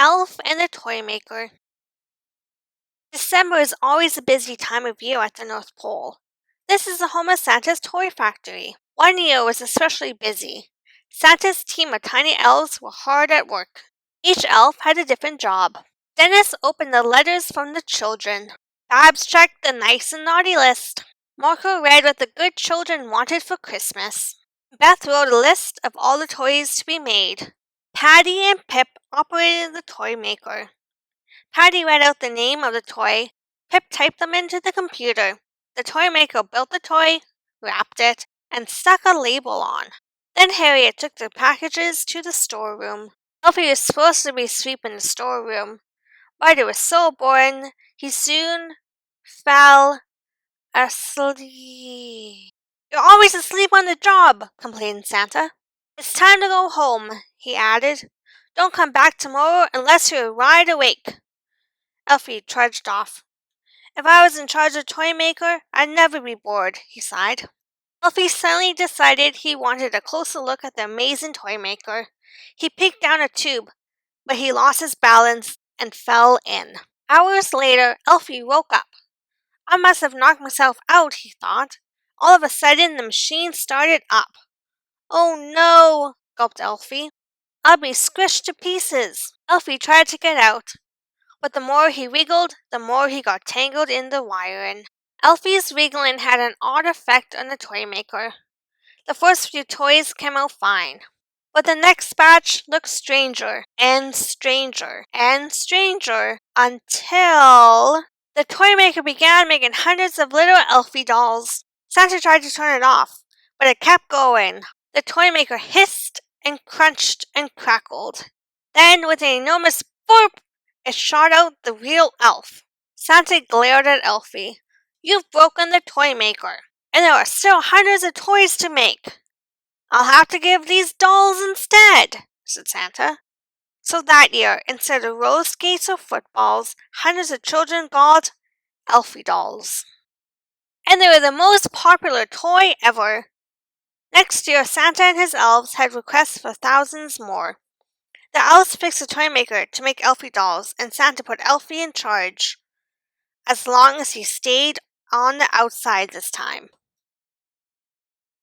Elf and the Toymaker. December is always a busy time of year at the North Pole. This is the home of Santa's toy factory. One year was especially busy. Santa's team of tiny elves were hard at work. Each elf had a different job. Dennis opened the letters from the children. Babs checked the nice and naughty list. Marco read what the good children wanted for Christmas. Beth wrote a list of all the toys to be made. Patty and Pip operated the Toymaker. Patty read out the name of the toy. Pip typed them into the computer. The Toymaker built the toy, wrapped it, and stuck a label on. Then Harriet took the packages to the storeroom. Elfie was supposed to be sweeping the storeroom, but it was so boring he soon fell asleep. "You're always asleep on the job," complained Santa. "It's time to go home," he added. "Don't come back tomorrow unless you're wide awake." Elfie trudged off. "If I was in charge of Toymaker, I'd never be bored," he sighed. Elfie suddenly decided he wanted a closer look at the amazing Toymaker. He peeked down a tube, but he lost his balance and fell in. Hours later, Elfie woke up. "I must have knocked myself out," he thought. All of a sudden, the machine started up. "Oh no," gulped Elfie. "I'll be squished to pieces." Elfie tried to get out, but the more he wiggled, the more he got tangled in the wiring. Elfie's wiggling had an odd effect on the Toymaker. The first few toys came out fine, but the next batch looked stranger and stranger and stranger until the Toymaker began making hundreds of little Elfie dolls. Santa tried to turn it off, but it kept going. The Toymaker hissed and crunched and crackled. Then, with an enormous burp, it shot out the real elf. Santa glared at Elfie. "You've broken the Toymaker, and there are still hundreds of toys to make." "I'll have to give these dolls instead," said Santa. So that year, instead of roller skates or footballs, hundreds of children got Elfie dolls. And they were the most popular toy ever. Next year, Santa and his elves had requests for thousands more. The elves fixed a Toymaker to make Elfie dolls, and Santa put Elfie in charge, as long as he stayed on the outside this time.